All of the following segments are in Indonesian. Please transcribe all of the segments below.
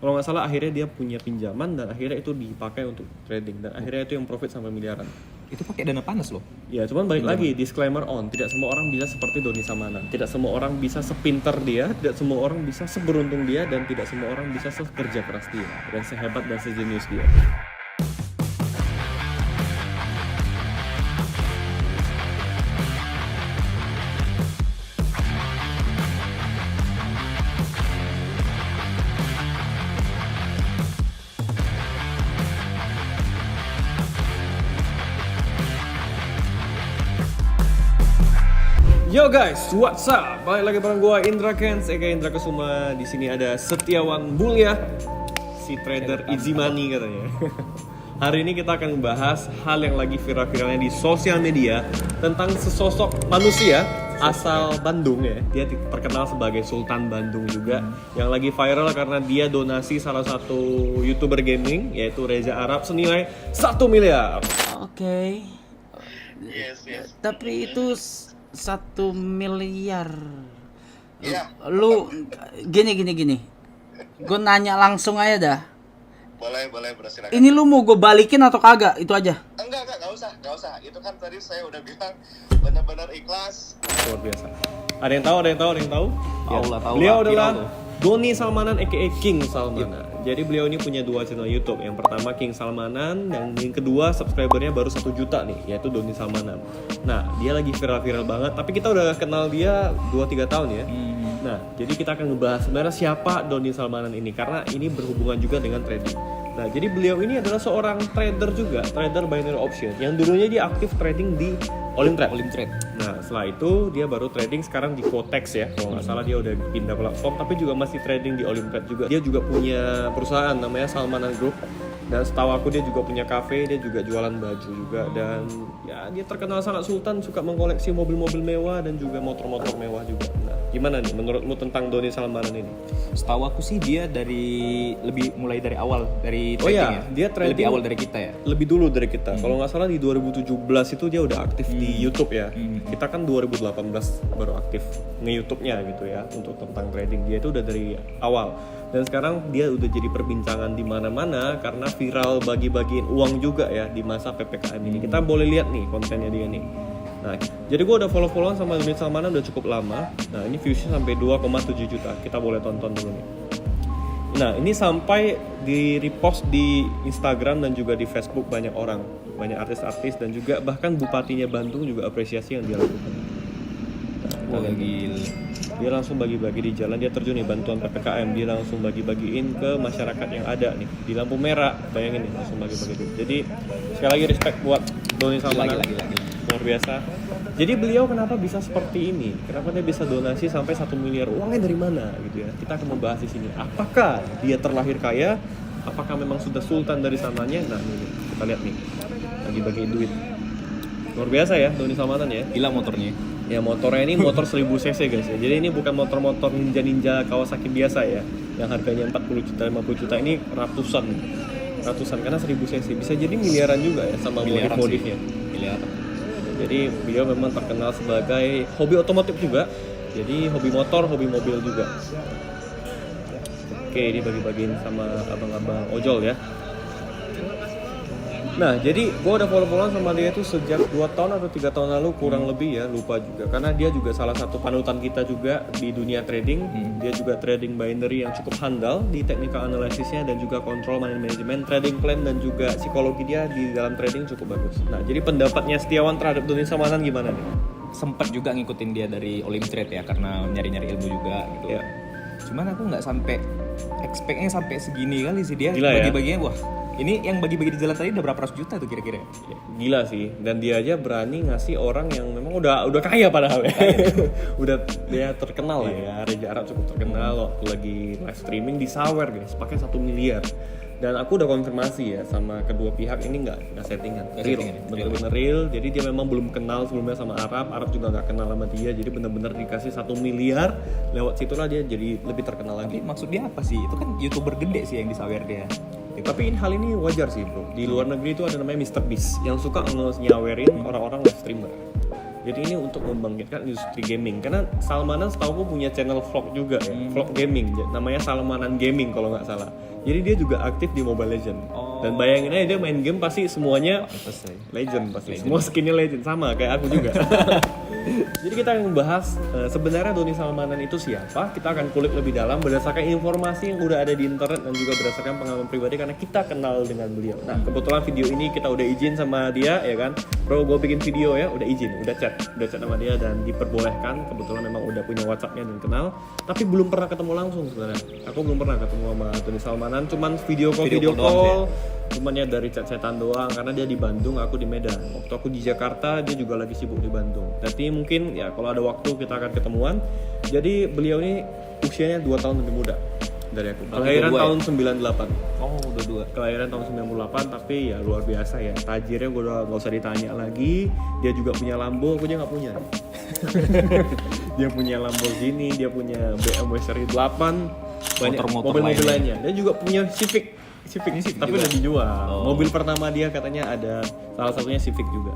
Kalau nggak salah akhirnya dia punya pinjaman dan akhirnya itu dipakai untuk trading dan akhirnya itu yang profit sampai miliaran. Itu pakai dana panas loh. Ya, cuman balik lagi disclaimer on, tidak semua orang bisa seperti Doni Salmanan, tidak semua orang bisa sepinter dia, tidak semua orang bisa seberuntung dia, dan tidak semua orang bisa sekerja keras dia dan sehebat dan sejenius dia. Yo guys, what's up? Balik lagi bareng gua Indra Kens, aka Indra Kesuma. Di sini ada Setiawan Bulya, si trader easy money katanya. Hari ini kita akan membahas hal yang lagi viral-viralnya di sosial media tentang sesosok manusia asal Bandung ya. Dia terkenal sebagai Sultan Bandung juga, yang lagi viral karena dia donasi salah satu YouTuber gaming yaitu Reza Arab senilai 1 miliar. Oke. Yes. Tapi itu 1 miliar. Iya. Lu gini. Gue nanya langsung aja dah. Boleh bro, silakan. Ini lu mau gue balikin atau kagak? Itu aja. Enggak usah. Itu kan tadi saya udah bilang benar-benar ikhlas. Luar biasa. Ada yang tahu? Tahu lah. Beliau Viral adalah tuh. Doni Salmanan aka King Salmanan. Jadi beliau ini punya 2 channel YouTube. Yang pertama King Salmanan, dan yang kedua subscribernya baru 1 juta nih, yaitu Doni Salmanan. Nah, dia lagi viral-viral banget, tapi kita udah kenal dia 2-3 tahun ya. Nah, jadi kita akan ngebahas sebenarnya siapa Doni Salmanan ini, karena ini berhubungan juga dengan trading. Nah, jadi beliau ini adalah seorang trader juga, trader binary option, yang dulunya dia aktif trading di Olimtrade. Nah, setelah itu dia baru trading sekarang di Quotex ya. Kalau nggak salah dia udah pindah platform, tapi juga masih trading di Olimtrade juga. Dia juga punya perusahaan namanya Salmanan Group. Dan setahu aku dia juga punya cafe, dia juga jualan baju juga. Dan ya dia terkenal sangat sultan, suka mengkoleksi mobil-mobil mewah dan juga motor-motor mewah juga. Nah, gimana nih menurutmu tentang Doni Salmanan ini? Setahu aku sih dia mulai dari awal dari trading ya. Dia trading lebih awal dari kita ya. Lebih dulu dari kita. Kalau nggak salah di 2017 itu dia udah aktif di YouTube ya. Kita kan 2018 baru aktif nge-YouTube-nya gitu ya untuk tentang trading. Dia itu udah dari awal. Dan sekarang dia udah jadi perbincangan di mana-mana karena viral bagi-bagiin uang juga ya di masa PPKM ini. Kita boleh lihat nih kontennya dia nih. Nah, jadi gue udah follow-followan sama Doni Salmanan udah cukup lama. Nah, ini viewsnya sampai 2,7 juta. Kita boleh tonton dulu nih. Nah, ini sampai di repost di Instagram dan juga di Facebook banyak orang, banyak artis-artis dan juga bahkan bupatinya Bandung juga apresiasi yang dia lakukan. Nah, dia langsung bagi-bagi di jalan, dia terjun nih bantuan PPKM, dia langsung bagi-bagiin ke masyarakat yang ada nih di lampu merah, bayangin nih langsung bagi-bagi. Jadi sekali lagi respect buat Doni Salmanan, luar biasa. Jadi beliau kenapa bisa seperti ini? Kenapa dia bisa donasi sampai 1 miliar? Uangnya dari mana gitu ya? Kita akan membahas di sini. Apakah dia terlahir kaya? Apakah memang sudah sultan dari sananya? Nah, ini kita lihat nih, lagi bagi duit. Luar biasa ya Doni Salmanan ya. Gila motornya. Ya, motornya ini motor 1000 cc guys ya. Jadi ini bukan motor-motor ninja Kawasaki biasa ya, yang harganya 40 juta, 50 juta. Ini ratusan karena 1000 cc. Bisa jadi miliaran juga ya sama modif-modifnya. Miliaran. Jadi beliau memang terkenal sebagai hobi otomotif juga. Jadi hobi motor, hobi mobil juga. Oke, ini bagi-bagiin sama abang-abang ojol ya. Nah, jadi gue udah follow-followan sama dia itu sejak 2 tahun atau 3 tahun lalu kurang lebih ya, lupa juga. Karena dia juga salah satu panutan kita juga di dunia trading. Dia juga trading binary yang cukup handal di technical analysisnya dan juga kontrol manajemen, trading plan dan juga psikologi dia di dalam trading cukup bagus. Nah, jadi pendapatnya Setiawan terhadap Doni Salmanan gimana nih? Sempat juga ngikutin dia dari Olimtrade ya karena nyari-nyari ilmu juga gitu. Ya. Cuman aku nggak sampai expect-nya sampai segini kali sih dia. Gila ya? Bagi-baginya wah. Ini yang bagi-bagi di jalan tadi udah berapa ratus juta tuh kira-kira? Ya, gila sih, dan dia aja berani ngasih orang yang memang udah kaya padahal ya. Udah dia terkenal lah ya, Reza Arab cukup terkenal waktu lagi live streaming di Sawer guys, pakai 1 miliar. Dan aku udah konfirmasi ya sama kedua pihak, ini nggak settingan, real, bener-bener real. Jadi dia memang belum kenal sebelumnya sama Arab juga nggak kenal sama dia. Jadi bener-bener dikasih 1 miliar, lewat situlah dia jadi lebih terkenal lagi. Tapi maksud dia apa sih? Itu kan YouTuber gede sih yang di Sawer dia. Tapi hal ini wajar sih bro. Di luar negeri itu ada namanya Mr. Beast yang suka nyawerin orang-orang live streamer. Jadi ini untuk membangkitkan industri gaming. Karena Salmanan setahu aku punya channel vlog juga ya, vlog gaming. Namanya Salmanan Gaming kalau nggak salah. Jadi dia juga aktif di Mobile Legend. Dan bayangin aja dia main game pasti semuanya legend pasti. Semua skinnya legend sama kayak aku juga. Jadi kita akan membahas sebenarnya Doni Salmanan itu siapa. Kita akan kulik lebih dalam berdasarkan informasi yang udah ada di internet dan juga berdasarkan pengalaman pribadi karena kita kenal dengan beliau. Nah kebetulan video ini kita udah izin sama dia ya kan. Bro gue bikin video ya, udah izin, udah chat sama dia dan diperbolehkan. Kebetulan memang udah punya WhatsApp-nya dan kenal. Tapi belum pernah ketemu langsung sebenarnya. Aku belum pernah ketemu sama Doni Salmanan, cuman video call. Cuman ya dari chat-chatan doang karena dia di Bandung, aku di Medan. Waktu aku di Jakarta, dia juga lagi sibuk di Bandung. Jadi mungkin ya kalau ada waktu kita akan ketemuan. Jadi beliau ini usianya 2 tahun lebih muda dari aku. Kelahiran tahun 98. Oh, udah 2. Kelahiran tahun 98 tapi ya luar biasa ya. Tajirnya gue udah gak usah ditanya lagi. Dia juga punya Lambo, aku aja gak punya. Dia punya Lamborghini, dia punya BMW seri 8, banyak mobil-mobil lainnya. Dia juga punya Civic tapi udah dijual. Mobil pertama dia katanya ada salah satunya Civic juga.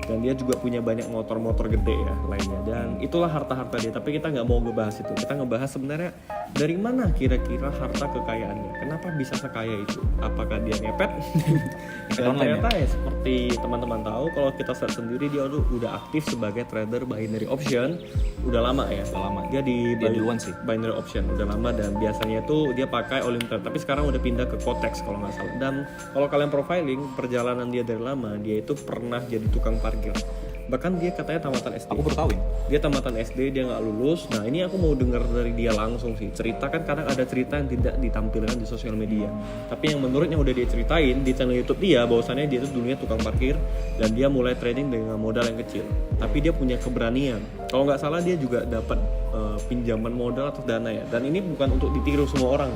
Dan dia juga punya banyak motor-motor gede ya lainnya. Dan itulah harta-harta dia. Tapi kita nggak mau ngebahas itu. Kita ngebahas sebenarnya dari mana kira-kira harta kekayaannya. Kenapa bisa sekaya itu? Apakah dia ngepet? Dan ternyata ya seperti teman-teman tahu kalau kita search sendiri dia udah aktif sebagai trader binary option. Udah lama ya. Udah lama. Dia di duluan sih. Binary option udah lama dan biasanya itu dia pakai Olympiad. Tapi sekarang udah pindah ke Kotex kalau nggak salah. Dan kalau kalian profiling perjalanan dia dari lama, dia itu pernah jadi tukang parkir. Bahkan dia katanya tamatan SD. Aku baru tahu ini. Dia tamatan SD, dia nggak lulus. Nah ini aku mau dengar dari dia langsung sih. Cerita kan kadang ada cerita yang tidak ditampilkan di sosial media. Tapi yang menurutnya udah dia ceritain di channel YouTube dia, bahwasannya dia itu dulunya tukang parkir dan dia mulai trading dengan modal yang kecil. Tapi dia punya keberanian. Kalau nggak salah dia juga dapat pinjaman modal atau dana ya. Dan ini bukan untuk ditiru semua orang.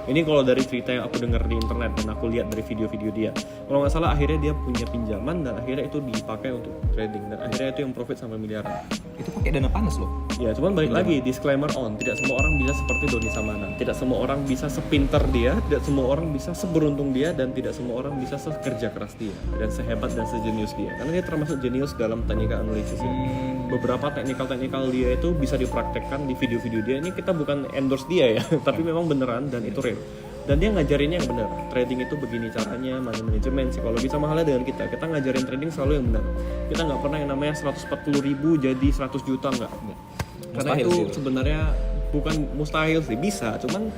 Ini kalau dari cerita yang aku dengar di internet dan aku lihat dari video-video dia. Kalau nggak salah akhirnya dia punya pinjaman dan akhirnya itu dipakai untuk trading dan akhirnya itu yang profit sampai miliaran. Itu pakai dana panas loh. Ya, cuman balik lagi disclaimer on, tidak semua orang bisa seperti Doni Salmanan. Tidak semua orang bisa sepinter dia, tidak semua orang bisa seberuntung dia dan tidak semua orang bisa sekerja keras dia dan sehebat dan sejenius dia. Karena dia termasuk jenius dalam teknika analisis ya. Beberapa teknikal dia itu bisa dipraktekkan di video-video dia. Ini kita bukan endorse dia ya, tapi memang beneran dan itu real. Dan dia ngajarinnya yang benar. Trading itu begini caranya, money management, psikologi sama halnya dengan kita. Kita ngajarin trading selalu yang benar. Kita nggak pernah yang namanya 140.000 jadi 100 juta nggak. Karena Mustahil itu sih. Sebenarnya bukan mustahil sih, bisa, cuman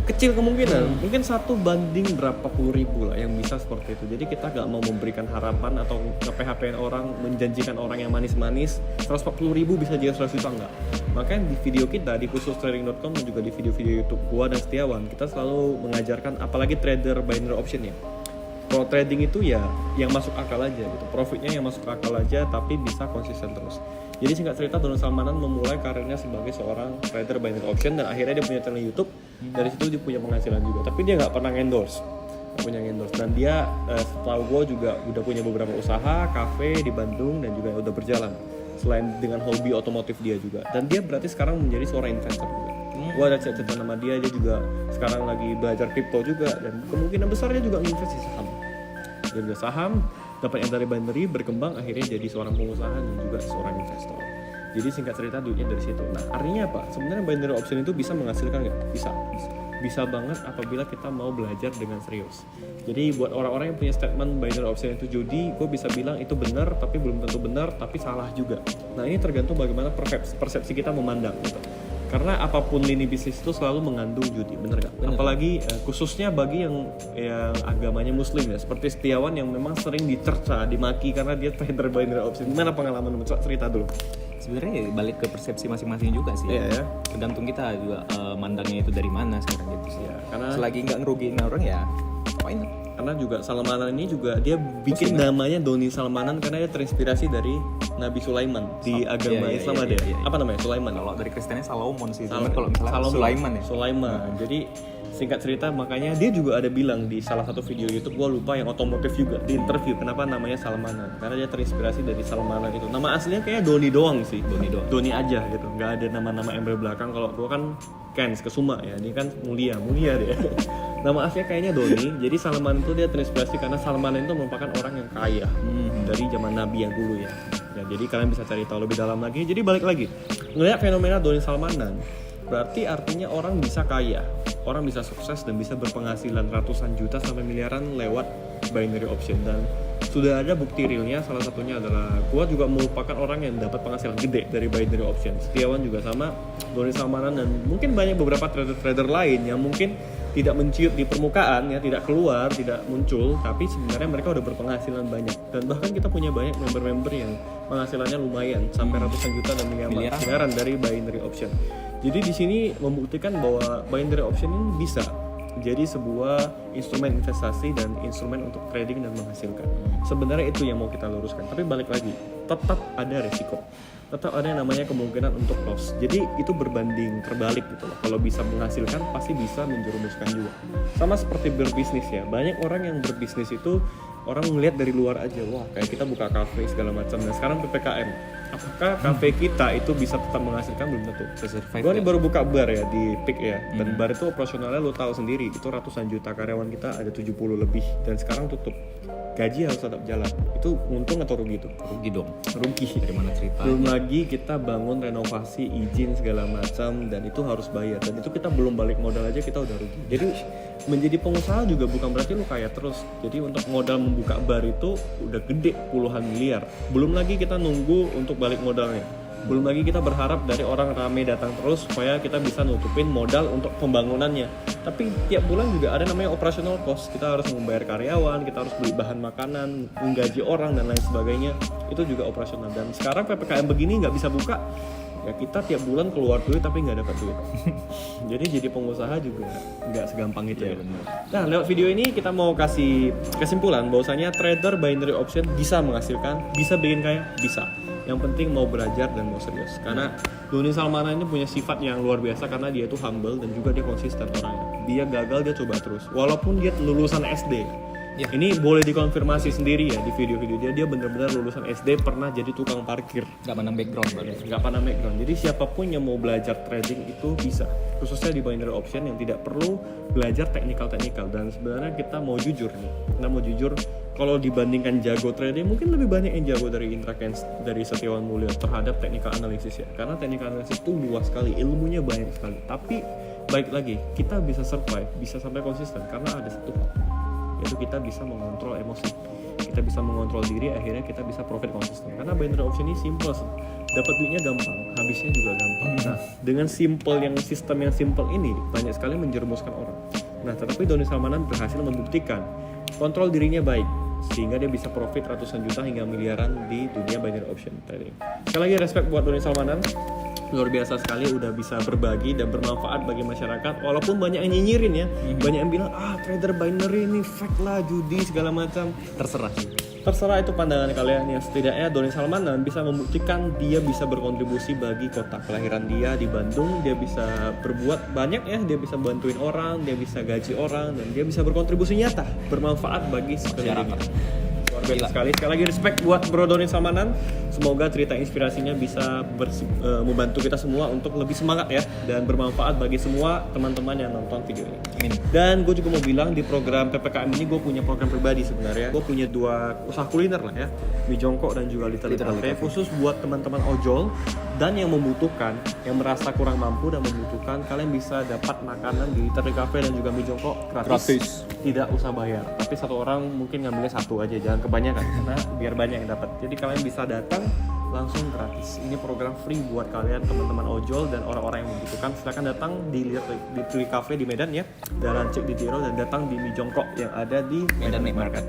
kecil kemungkinan. Mungkin 1 banding berapa puluh ribu lah yang bisa seperti itu. Jadi kita nggak mau memberikan harapan atau nge-PHP-in orang, menjanjikan orang yang manis-manis 140.000 bisa jadi 100 juta, enggak. Makanya di video kita di khusus trading.com dan juga di video-video YouTube gua dan Setiawan, kita selalu mengajarkan apalagi trader binary option ya. Kalau trading itu ya yang masuk akal aja gitu, profitnya yang masuk akal aja tapi bisa konsisten terus. Jadi singkat cerita Doni Salmanan memulai karirnya sebagai seorang trader binary option dan akhirnya dia punya channel YouTube. Dari situ dia punya penghasilan juga, tapi dia nggak pernah endorse. Dan dia setahu gue juga udah punya beberapa usaha, kafe di Bandung dan juga udah berjalan. Selain dengan hobi otomotif dia juga. Dan dia berarti sekarang menjadi seorang investor juga. Gue ada cerita nama dia juga sekarang lagi belajar kripto juga dan kemungkinan besar dia juga investasi saham. Dia udah saham, dapat yang dari binary, berkembang akhirnya jadi seorang pengusaha dan juga seorang investor. Jadi singkat cerita duitnya dari situ. Nah artinya apa? Sebenarnya binary option itu bisa menghasilkan nggak? Bisa banget apabila kita mau belajar dengan serius. Jadi buat orang-orang yang punya statement binary option itu judi, gue bisa bilang itu benar tapi belum tentu benar, tapi salah juga. Nah ini tergantung bagaimana persepsi kita memandang gitu. Karena apapun lini bisnis itu selalu mengandung judi, bener gak? Apalagi khususnya bagi yang agamanya muslim ya, seperti Setiawan yang memang sering dicerca, dimaki karena dia trader binary option. Gimana pengalaman lu? Cerita dulu. Sebenarnya balik ke persepsi masing-masing juga sih. Iya ya. Tergantung kita juga mandangnya itu dari mana sekarang gitu sih. Ya, karena selagi nggak ngerugiin orang ya why not? Karena juga Salmanan ini juga dia bikin namanya Doni Salmanan karena dia terinspirasi dari Nabi Sulaiman di agama Islam ada. Apa namanya? Sulaiman. Kalau dari Kristennya Salomon sih. Kalau misalnya Sulaiman ya. Sulaiman. Jadi singkat cerita makanya dia juga ada bilang di salah satu video YouTube, gue lupa, yang otomotif juga, di interview kenapa namanya Salmanan karena dia terinspirasi dari Salmanan itu. Nama aslinya kayaknya Doni doang sih, Doni aja gitu, nggak ada nama-nama embel belakang. Kalau gue kan Kens Kesuma ya, ini kan mulia dia. Nama aslinya kayaknya Doni. Jadi Salman itu dia terinspirasi karena Salman itu merupakan orang yang kaya dari zaman Nabi yang dulu ya. Ya, jadi kalian bisa cari tahu lebih dalam lagi. Jadi balik lagi, ngelihat fenomena Doni Salmanan, berarti artinya orang bisa kaya, orang bisa sukses dan bisa berpenghasilan ratusan juta sampai miliaran lewat binary option. Dan sudah ada bukti realnya, salah satunya adalah gua juga merupakan orang yang dapat penghasilan gede dari binary option. Setiawan juga sama, Doni Salmanan, dan mungkin banyak beberapa trader-trader lain yang mungkin tidak menciut di permukaan ya, tidak keluar, tidak muncul, tapi sebenarnya mereka udah berpenghasilan banyak. Dan bahkan kita punya banyak member-member yang penghasilannya lumayan sampai ratusan juta dan miliaran dari binary option. Jadi di sini membuktikan bahwa binary option ini bisa jadi sebuah instrumen investasi dan instrumen untuk trading dan menghasilkan. Sebenarnya itu yang mau kita luruskan. Tapi balik lagi, tetap ada resiko. Tetap ada yang namanya kemungkinan untuk loss. Jadi itu berbanding terbalik gitu loh. Kalau bisa menghasilkan pasti bisa menjerumuskan juga. Sama seperti berbisnis ya. Banyak orang yang berbisnis itu orang melihat dari luar aja, wah kayak kita buka kafe segala macam. Nah sekarang PPKM, apakah kafe kita itu bisa tetap menghasilkan? Belum tentu. Gue nih baru buka bar ya di Peak ya, dan bar itu operasionalnya lo tahu sendiri, itu ratusan juta, karyawan kita ada 70 lebih, dan sekarang tutup. Gaji harus tetap jalan. Itu untung atau rugi tuh? Rugi dong. Rugi. Dari mana ceritanya? Belum lagi kita bangun renovasi, izin segala macam, dan itu harus bayar. Dan itu kita belum balik modal aja kita udah rugi. Jadi menjadi pengusaha juga bukan berarti lu kaya terus. Jadi untuk modal membuka bar itu udah gede puluhan miliar. Belum lagi kita nunggu untuk balik modalnya. Belum lagi kita berharap dari orang rame datang terus supaya kita bisa nutupin modal untuk pembangunannya. Tapi tiap bulan juga ada namanya operational cost. Kita harus membayar karyawan, kita harus beli bahan makanan, menggaji orang dan lain sebagainya. Itu juga operasional. Dan sekarang PPKM begini nggak bisa buka, ya kita tiap bulan keluar duit tapi nggak dapat duit. Jadi pengusaha juga nggak segampang itu ya. Nah lewat video ini kita mau kasih kesimpulan bahwasanya trader binary option bisa menghasilkan, bisa bikin kaya, bisa. Yang penting mau belajar dan mau serius. Karena Doni Salmanan ini punya sifat yang luar biasa karena dia itu humble dan juga dia konsisten orangnya. Dia gagal dia coba terus. Walaupun dia lulusan SD. Ya. Ini boleh dikonfirmasi sendiri ya di video-video dia benar-benar lulusan SD, pernah jadi tukang parkir. Nggak pandang background berarti. Nggak pandang background. Jadi siapapun yang mau belajar trading itu bisa. Khususnya di binary option yang tidak perlu belajar teknikal-teknikal. Dan sebenarnya kita mau jujur nih. Kita mau jujur, kalau dibandingkan jago trading mungkin lebih banyak yang jago dari Indra Kents, dari Setiawan Mulia terhadap technical analysis ya. Karena technical analysis itu luas sekali, ilmunya banyak sekali. Tapi baik lagi, kita bisa survive, bisa sampai konsisten karena ada satu hal, yaitu kita bisa mengontrol emosi, kita bisa mengontrol diri, akhirnya kita bisa profit konsisten. Karena binary option ini simple, dapat duitnya gampang, habisnya juga gampang. Nah, dengan sistem yang simple ini banyak sekali menjerumuskan orang. Nah, tetapi Doni Salmanan berhasil membuktikan kontrol dirinya baik, sehingga dia bisa profit ratusan juta hingga miliaran di dunia binary option trading. Sekali lagi respect buat Doni Salmanan. Luar biasa sekali udah bisa berbagi dan bermanfaat bagi masyarakat. Walaupun banyak yang nyinyirin ya, banyak yang bilang trader binary ini fake lah, judi segala macam. Terserah itu pandangan kalian. Yang setidaknya Doni Salmanan bisa membuktikan dia bisa berkontribusi bagi kota kelahiran dia di Bandung. Dia bisa berbuat banyak ya, dia bisa bantuin orang, dia bisa gaji orang, dan dia bisa berkontribusi nyata, bermanfaat bagi sekelilingnya. Sekali lagi respect buat Bro Doni Salmanan. Semoga cerita inspirasinya bisa membantu kita semua untuk lebih semangat ya, dan bermanfaat bagi semua teman-teman yang nonton video ini. Amin. Dan gue juga mau bilang di program PPKM ini gue punya program pribadi sebenarnya. Gue punya 2 usaha kuliner lah ya, mie jongkok dan juga Little Cafe, khusus buat teman-teman ojol dan yang membutuhkan, yang merasa kurang mampu dan membutuhkan. Kalian bisa dapat makanan di Little Cafe dan juga mie jongkok gratis. Tidak usah bayar. Tapi satu orang mungkin ngambilnya 1 aja, jangan kebanyakan karena biar banyak yang dapat. Jadi kalian bisa datang langsung gratis. Ini program free buat kalian teman-teman ojol dan orang-orang yang membutuhkan. Silakan datang di Little Cafe di Medan ya, Jalan Cek di Tiro, dan datang di mie jongkok yang ada di Medan Night Market.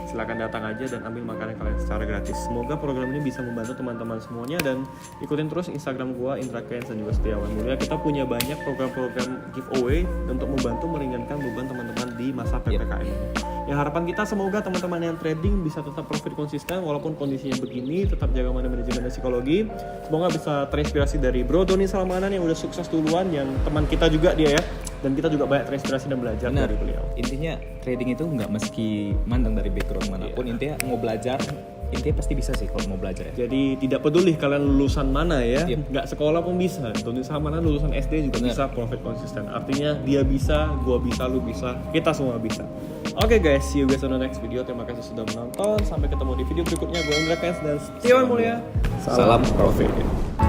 Silakan datang aja dan ambil makanan kalian secara gratis. Semoga program ini bisa membantu teman-teman semuanya, dan ikutin terus Instagram gua Indra Kents dan juga Setiawan Mulia. Kita punya banyak program-program giveaway untuk membantu meringankan beban teman-teman di masa PPKM ini. Ya, harapan kita semoga teman-teman yang trading bisa tetap profit konsisten walaupun kondisinya begini, tetap jaga manajemen dan psikologi. Semoga bisa terinspirasi dari Bro Doni Salmanan yang udah sukses duluan, yang teman kita juga dia ya. Dan kita juga banyak terinspirasi dan belajar dari beliau. Intinya trading itu nggak mesti mandang dari background manapun. Intinya mau belajar, intinya pasti bisa sih kalau mau belajar ya. Jadi tidak peduli kalian lulusan mana ya, Yep. nggak sekolah pun bisa. Lulusan mana, lulusan SD juga Bener. bisa profit konsisten. Artinya dia bisa, gua bisa, lu bisa, kita semua bisa. Oke guys, see you guys on the next video. Terima kasih sudah menonton. Sampai ketemu di video berikutnya. Gue Indra Kens dan Setiawan Mulia. Salam profit.